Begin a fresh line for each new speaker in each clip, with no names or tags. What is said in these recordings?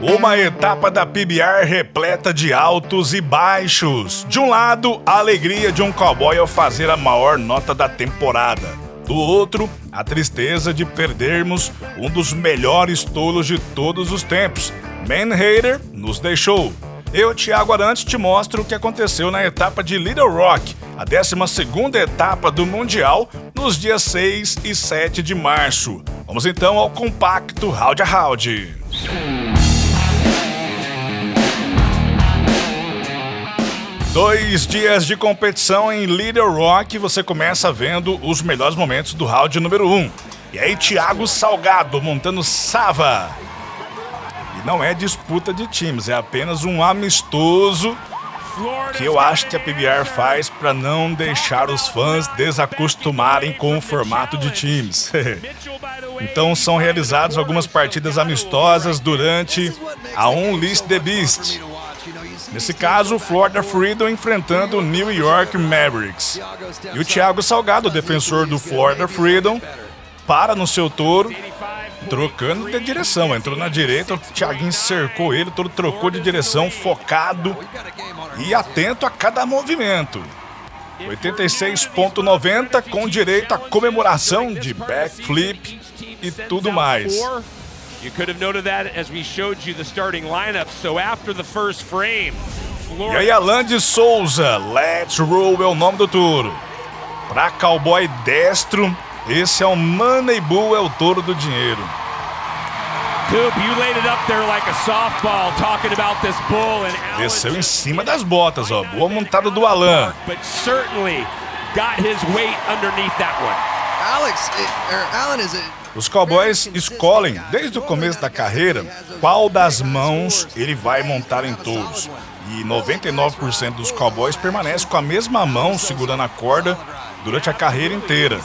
Uma etapa da PBR repleta de altos e baixos. De um lado, a alegria de um cowboy ao fazer a maior nota da temporada. Do outro, a tristeza de perdermos um dos melhores tolos de todos os tempos. Manhatter nos deixou. Eu, Thiago Arantes, te mostro o que aconteceu na etapa de Little Rock, a 12ª etapa do Mundial, nos dias 6 e 7 de março. Vamos então ao compacto Round a Round. 2 dias de competição em Little Rock, você começa vendo os melhores momentos do round número 1. E aí, Thiago Salgado montando Sava. E não é disputa de times, é apenas um amistoso que eu acho que a PBR faz para não deixar os fãs desacostumarem com o formato de times. Então são realizadas algumas partidas amistosas durante a Unleash the Beast. Nesse caso, o Florida Freedom enfrentando o New York Mavericks. E o Thiago Salgado, defensor do Florida Freedom, para no seu touro, trocando de direção. Entrou na direita, o Thiaguinho cercou ele, todo trocou de direção, focado e atento a cada movimento. 86.90 com direito à comemoração de backflip e tudo mais.
You could have noted that as we showed you the starting lineup. So after the first frame,
E aí, Alan de Souza, Let's Roll é o nome do touro. Pra cowboy destro, esse é o Money Bull, é o touro do dinheiro.
Coop, you laid it up there like a softball talking about this bull and Alan
Desceu em cima das botas, ó. Boa montada do Alan.
but certainly got his weight underneath that one.
Alan is a
Os cowboys escolhem, desde o começo da carreira, qual das mãos ele vai montar em touros. E 99% dos cowboys permanecem com a mesma mão segurando a corda durante a carreira inteira.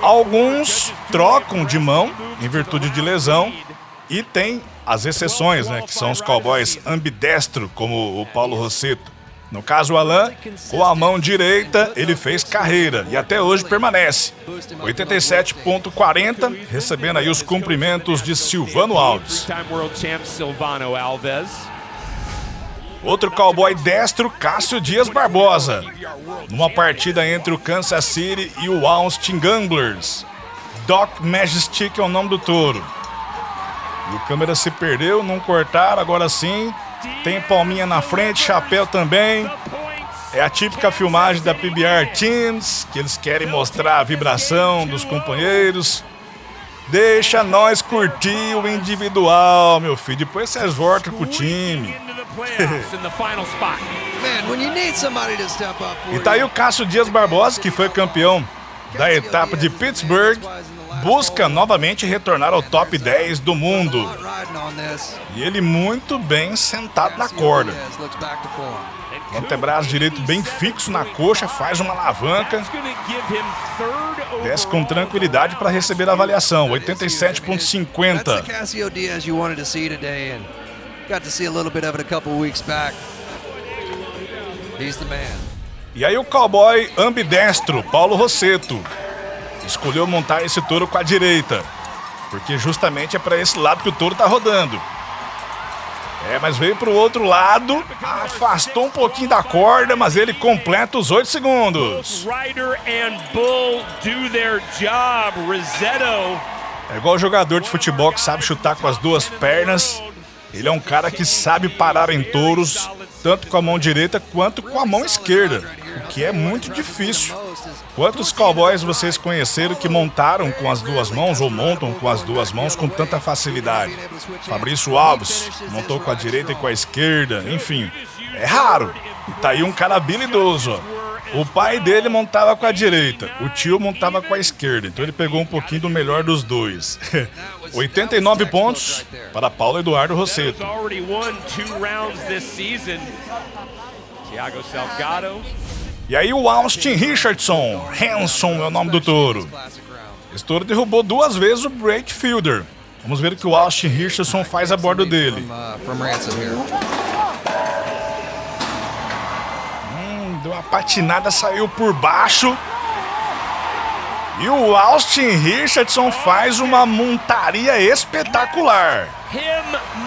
Alguns trocam de mão em virtude de lesão e tem as exceções, né, que são os cowboys ambidestro, como o Paulo Rossetto. No caso, o Alan, com a mão direita, ele fez carreira e até hoje permanece. 87.40, recebendo aí os cumprimentos de Silvano Alves.
Three-time world champ Silvano Alves.
Outro cowboy destro, Cássio Dias Barbosa. Numa partida entre o Kansas City e o Austin Gamblers. Doc Majestic é o nome do touro. E o câmera se perdeu, não cortaram, agora sim. Tem palminha na frente, chapéu também. É a típica filmagem da PBR Teams, que eles querem mostrar a vibração dos companheiros. Deixa nós curtir o individual, meu filho. Depois vocês voltam com o time.
man when you need somebody to step up.
E tá aí o Cássio Dias Barbosa, que foi campeão da etapa de Pittsburgh, busca novamente retornar ao top 10 do mundo. E ele muito bem sentado na corda. O antebraço direito bem fixo na coxa, faz uma alavanca. Desce com tranquilidade para receber a avaliação, 87.50.
Cássio Dias you wanted to see today and got to see a little bit of it a couple weeks back. He's the man.
E aí o cowboy ambidestro, Paulo Rossetto, escolheu montar esse touro com a direita, porque justamente é para esse lado que o touro tá rodando. Mas veio pro outro lado, afastou um pouquinho da corda, mas ele completa os 8 segundos.
Rider and Bull do their job. Rossetto.
É igual jogador de futebol que sabe chutar com as duas pernas. Ele é um cara que sabe parar em touros, tanto com a mão direita quanto com a mão esquerda, o que é muito difícil. Quantos cowboys vocês conheceram que montaram com as duas mãos ou montam com as duas mãos com tanta facilidade? Fabrício Alves montou com a direita e com a esquerda, enfim, é raro. E tá aí um cara habilidoso, ó. O pai dele montava com a direita, o tio montava com a esquerda, então ele pegou um pouquinho do melhor dos dois. 89 pontos para Paulo Eduardo Rossetto.
Already won 2 rounds this season. Thiago Salgado.
E aí o Austin Richardson, Hanson é o nome do touro. Esse touro derrubou 2 vezes o Break Fielder. Vamos ver o que o Austin Richardson faz a bordo dele. Deu uma patinada, saiu por baixo. E o Austin Richardson faz uma montaria espetacular.
Him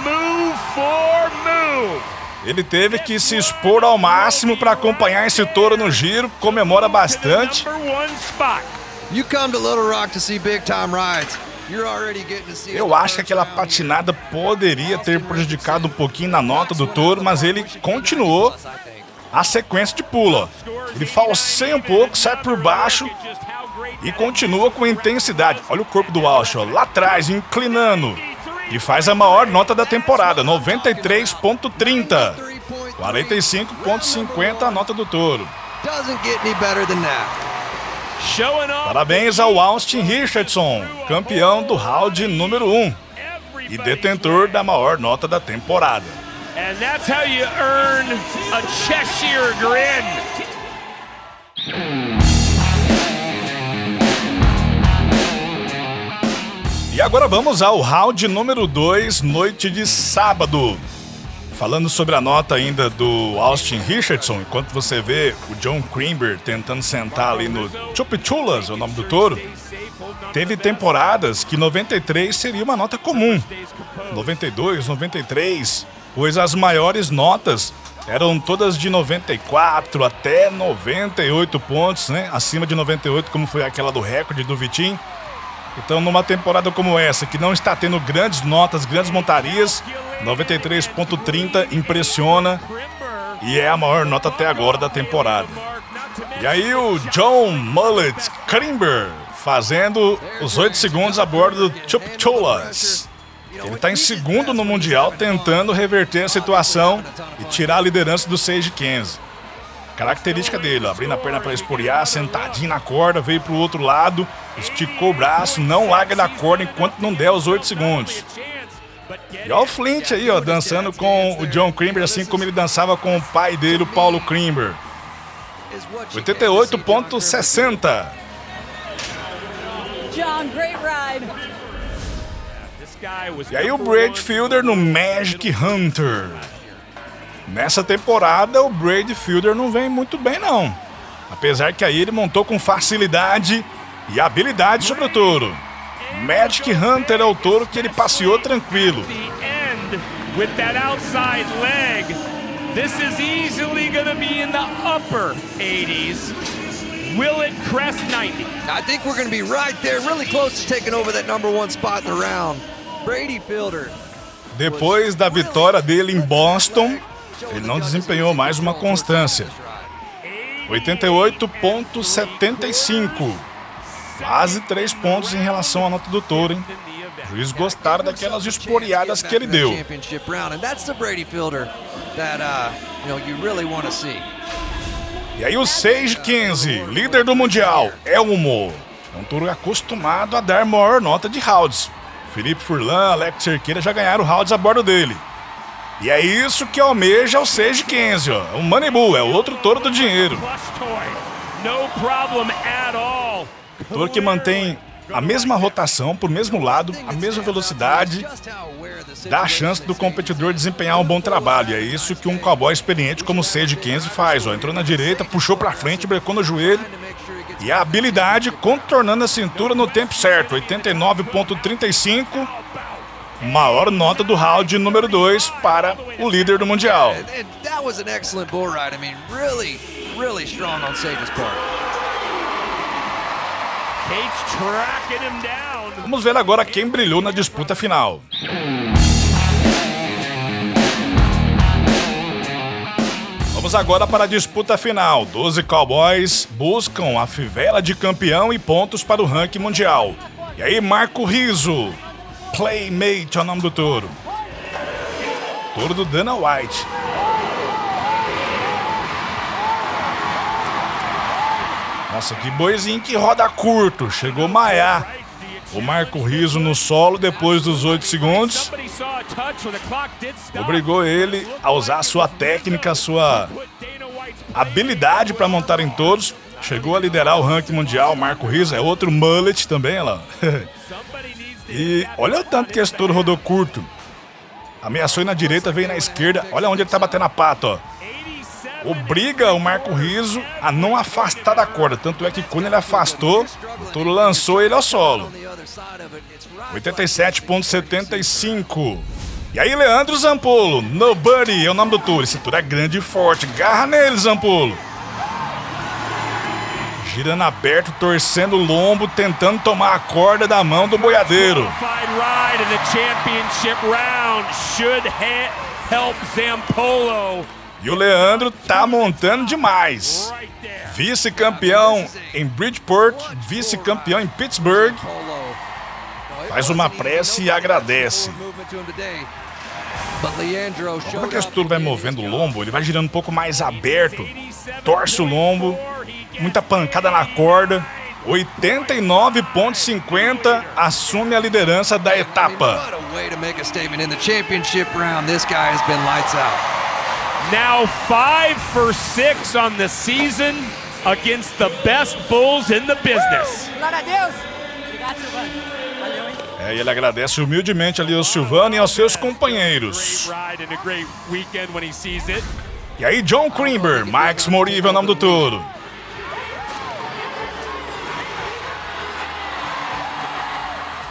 move before move.
Ele teve que se expor ao máximo para acompanhar esse touro no giro, comemora bastante.
Number 1 spot.
You come to Little Rock to see big time rides. You're already getting to see.
Eu acho que aquela patinada poderia ter prejudicado um pouquinho na nota do touro, mas ele continuou a sequência de pula. Ele falseia um pouco, sai por baixo e continua com intensidade. Olha o corpo do Walsh, ó, lá atrás, inclinando. E faz a maior nota da temporada, 93.30. 45.50 a nota do touro.
Doesn't get any better than that.
Parabéns ao Austin Richardson, campeão do round número 1 e detentor da maior nota da temporada.
And that's how you earn a Cheshire grin.
E agora vamos ao round número 2, noite de sábado. Falando sobre a nota ainda do Austin Richardson, enquanto você vê o John Crimber tentando sentar ali no Chupichulas, é o nome do touro, teve temporadas que 93 seria uma nota comum. 92, 93, pois as maiores notas eram todas de 94 até 98 pontos, né? Acima de 98, como foi aquela do recorde do Vitinho. Então, numa temporada como essa, que não está tendo grandes notas, grandes montarias, 93.30 impressiona e é a maior nota até agora da temporada. E aí o John Mullet Crimber fazendo os 8 segundos a bordo do Chupichulas. Ele está em segundo no Mundial, tentando reverter a situação e tirar a liderança do Sage Kenzie. Característica dele, ó, abrindo a perna para esporear, sentadinho na corda, veio pro outro lado, esticou o braço, não larga da corda enquanto não der os 8 segundos. E olha o Flint aí, ó, dançando com o John Crimber, assim como ele dançava com o pai dele, o Paulo Crimber. 88.60.
John, great ride.
E aí o Brad Fielder no Magic Hunter. Nessa temporada, o Brad Fielder não vem muito bem, não. Apesar que aí ele montou com facilidade e habilidade sobre o touro. Magic Hunter é o touro que ele passeou tranquilo.
With that outside leg, this is easily going to be in the upper 80s. Will it crest 90?
I think we're going to be right there, really close to taking over that number 1 spot in the round. Brady Fielder.
Depois da vitória dele em Boston, ele não desempenhou mais uma constância. 88.75. Quase 3 pontos em relação à nota do touro, hein? Os juízes gostaram daquelas esporeadas que ele deu. E aí o Sage Kenzie, líder do Mundial, Elmo. É um touro acostumado a dar maior nota de rounds. Felipe Furlan, Alex Cerqueira já ganharam rounds a bordo dele. E é isso que almeja o Sage Kenzie, ó. O Money Bull, é outro touro do dinheiro. Touro que mantém a mesma rotação, por mesmo lado, a mesma velocidade, dá a chance do competidor desempenhar um bom trabalho. E é isso que um cowboy experiente como o Sage Kenzie faz, ó. Entrou na direita, puxou pra frente, brecou no joelho. E a habilidade contornando a cintura no tempo certo, 89.35. Maior nota do round número 2 para o líder do Mundial.
That was an excellent bull ride. I mean, really strong on Sage's part.
Kate's tracking him down.
Vamos ver agora quem brilhou na disputa final. Vamos agora para a disputa final. 12 cowboys buscam a fivela de campeão e pontos para o ranking mundial. E aí, Marco Rizzo, Playmate é o nome do touro. Touro do Dana White. Nossa, que boizinho que roda curto. Chegou a maiar. O Marco Rizzo no solo depois dos 8 segundos. Obrigou ele a usar a sua técnica, a sua habilidade para montar em touros. Chegou a liderar o ranking mundial. Marco Rizzo é outro mullet também, olha lá. E olha o tanto que esse touro rodou curto. Ameaçou ir na direita, veio na esquerda. Olha onde ele tá batendo a pata, ó. Obriga o Marco Rizzo a não afastar da corda. Tanto é que quando ele afastou, o touro lançou ele ao solo. 87.75. E aí, Leandro Zampolo, Nobody é o nome do touro. Esse touro é grande e forte. Garra nele, Zampolo. Girando aberto, torcendo o lombo, tentando tomar a corda da mão do boiadeiro. E o Leandro tá montando demais. Vice-campeão em Bridgeport, vice-campeão em Pittsburgh. Faz uma prece e agradece. Como é que esse touro vai movendo o lombo? Ele vai girando um pouco mais aberto, torce o lombo, muita pancada na corda. 89,50 assume a liderança da etapa.
Now 5 for 6 on the season against the best bulls in the business.
Glória a Deus. Obrigado, Silvano. Valeu, hein?
E ele agradece humildemente ali ao Silvano e aos seus companheiros. E aí, John Crimber, Max Moriva é o nome do touro.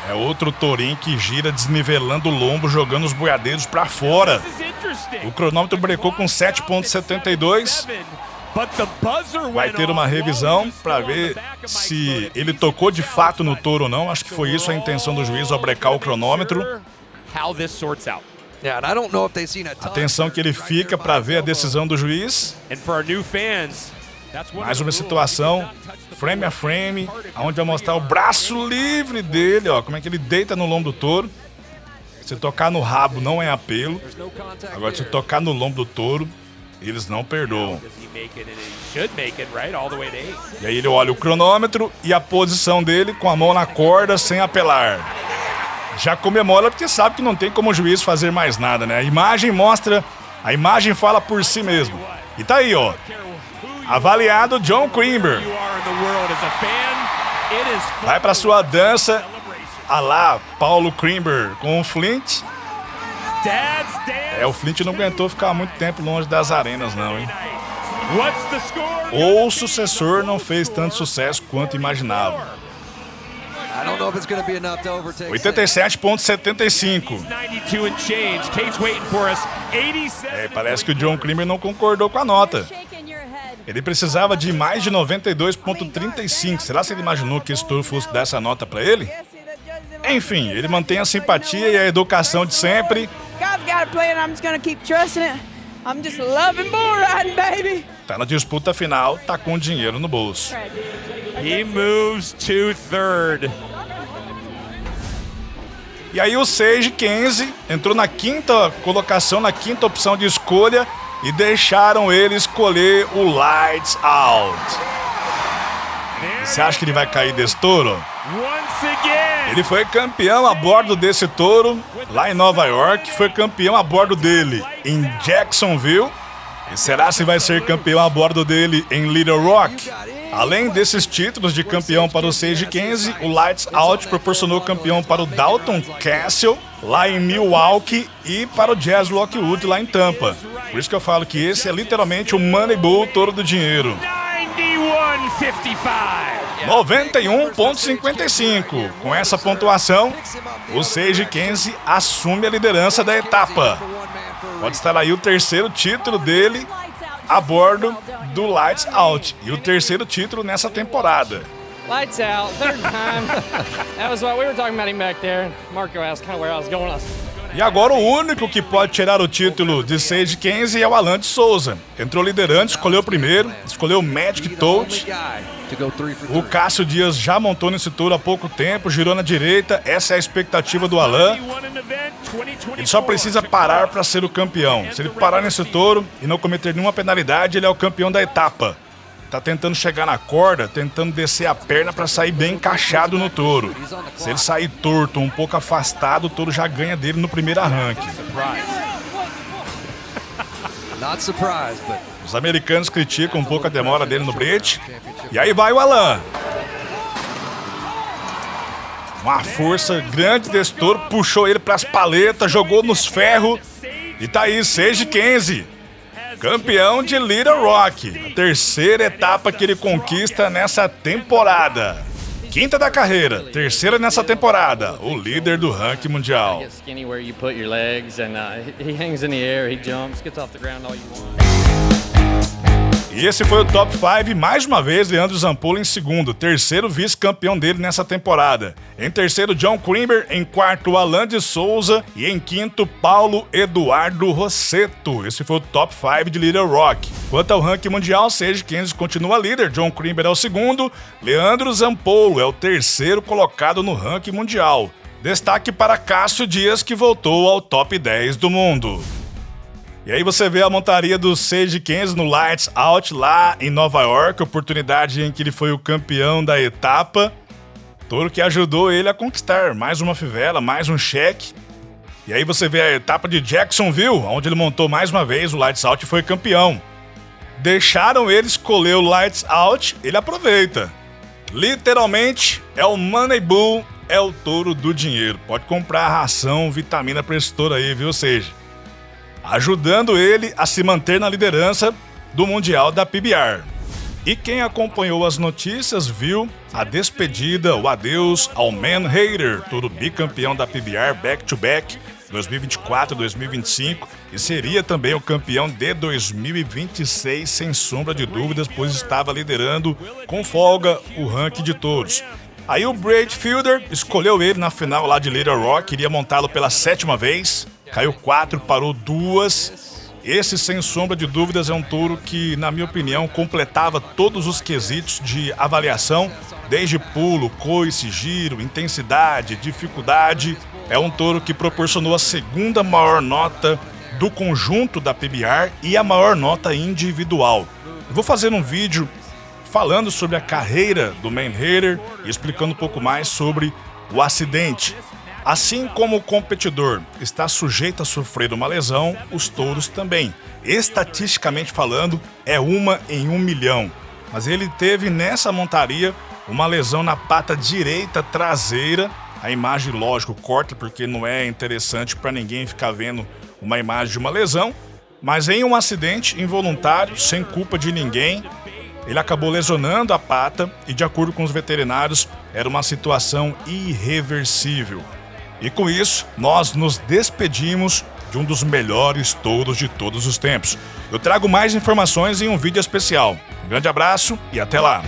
É outro tourinho que gira desnivelando o lombo, jogando os boiadeiros pra fora. O cronômetro brecou com 7,72. Vai ter uma revisão para ver se ele tocou de fato no touro ou não. Acho que foi isso a intenção do juiz ao brecar o cronômetro. Atenção que ele fica para ver a decisão do juiz. Mais uma situação, frame a frame, onde vai mostrar o braço livre dele, ó, como é que ele deita no lombo do touro. Se tocar no rabo não é apelo. Agora se tocar no lombo do touro, eles não perdoam. E aí ele olha o cronômetro e a posição dele com a mão na corda sem apelar. Já comemora porque sabe que não tem como o juiz fazer mais nada, né? A imagem fala por si mesmo. E tá aí, ó. Avaliado John Crimber. Vai pra sua dança a lá Paulo Crimber com o Flint. O Flint não aguentou ficar muito tempo longe das arenas não, hein? Ou o sucessor não fez tanto sucesso quanto imaginava. 87,75. Parece que o John Crimber não concordou com a nota. Ele precisava de mais de 92,35. Será que ele imaginou que esse touro fosse dar essa nota pra ele? Enfim, ele mantém a simpatia e a educação de sempre. Tá na disputa final, tá com dinheiro no bolso.
He moves to third.
E aí o Sage Kenzie entrou na quinta colocação, na quinta opção de escolha e deixaram ele escolher o Lights Out. Você acha que ele vai cair desse touro? Ele foi campeão a bordo desse touro lá em Nova York, foi campeão a bordo dele em Jacksonville. E será se vai ser campeão a bordo dele em Little Rock? Além desses títulos de campeão para o Sage Kenzie, o Lights Out proporcionou campeão para o Dalton Castle lá em Milwaukee e para o Jazz Lockwood lá em Tampa. Por isso que eu falo que esse é literalmente o Moneyball Touro do Dinheiro. 91,55. Com essa pontuação, o Sage Kenzie assume a liderança da etapa. Pode estar aí o terceiro título dele a bordo do Lights Out. E o terceiro título nessa temporada.
Lights out, third time. That was what we were talking about him back there. Marco asked kind of where I was going.
E agora o único que pode tirar o título de Sage Kenzie é o Alan de Souza. Entrou liderante, escolheu primeiro, escolheu o Magic Touch. O Cássio Dias já montou nesse touro há pouco tempo, girou na direita, essa é a expectativa do Alan. Ele só precisa parar para ser o campeão. Se ele parar nesse touro e não cometer nenhuma penalidade, ele é o campeão da etapa. Tá tentando chegar na corda, tentando descer a perna para sair bem encaixado no touro. Se ele sair torto, um pouco afastado, o touro já ganha dele no primeiro arranque. Os americanos criticam um pouco a demora dele no brete. E aí vai o Alan. Uma força grande desse touro, puxou ele para as paletas, jogou nos ferros. E tá aí, Sage Kenzie, campeão de Little Rock, a terceira etapa que ele conquista nessa temporada. quinta da carreira, terceira nessa temporada, o líder do ranking mundial.
Get skinny where you put your legs, and he hangs in the air, he jumps, gets off the ground all you want.
E esse foi o Top 5, mais uma vez, Leandro Zampollo em segundo, terceiro vice-campeão dele nessa temporada. Em terceiro, John Crimber, em quarto, Alan de Souza e em quinto, Paulo Eduardo Rossetto. Esse foi o Top 5 de Little Rock. Quanto ao ranking mundial, Sage Kansas continua líder, John Crimber é o segundo, Leandro Zampollo é o terceiro colocado no ranking mundial. Destaque para Cássio Dias, que voltou ao top 10 do mundo. E aí você vê a montaria do Sage Kansas no Lights Out lá em Nova York, oportunidade em que ele foi o campeão da etapa, touro que ajudou ele a conquistar mais uma fivela, mais um cheque. E aí você vê a etapa de Jacksonville, onde ele montou mais uma vez o Lights Out e foi campeão. Deixaram ele escolher o Lights Out, ele aproveita. Literalmente é o Money Bull, é o touro do dinheiro. Pode comprar ração, vitamina pra esse touro aí, viu, Sage? Ajudando ele a se manter na liderança do Mundial da PBR. E quem acompanhou as notícias viu a despedida, o adeus ao Man Hater, touro bicampeão da PBR back-to-back 2024 e 2025, e seria também o campeão de 2026, sem sombra de dúvidas, pois estava liderando com folga o ranking de touros. Aí o Braid Fielder escolheu ele na final lá de Little Rock, queria montá-lo pela 7ª vez. Caiu 4, parou 2. Esse, sem sombra de dúvidas, é um touro que, na minha opinião, completava todos os quesitos de avaliação, desde pulo, coice, giro, intensidade, dificuldade. É um touro que proporcionou a segunda maior nota do conjunto da PBR e a maior nota individual. Eu vou fazer um vídeo falando sobre a carreira do Man Hater e explicando um pouco mais sobre o acidente. Assim como o competidor está sujeito a sofrer uma lesão, os touros também. Estatisticamente falando, é 1 em 1 milhão. Mas ele teve nessa montaria uma lesão na pata direita traseira. A imagem, lógico, corta porque não é interessante para ninguém ficar vendo uma imagem de uma lesão. Mas em um acidente involuntário, sem culpa de ninguém, ele acabou lesionando a pata e, de acordo com os veterinários, era uma situação irreversível. E com isso, nós nos despedimos de um dos melhores touros de todos os tempos. Eu trago mais informações em um vídeo especial. Um grande abraço e até lá!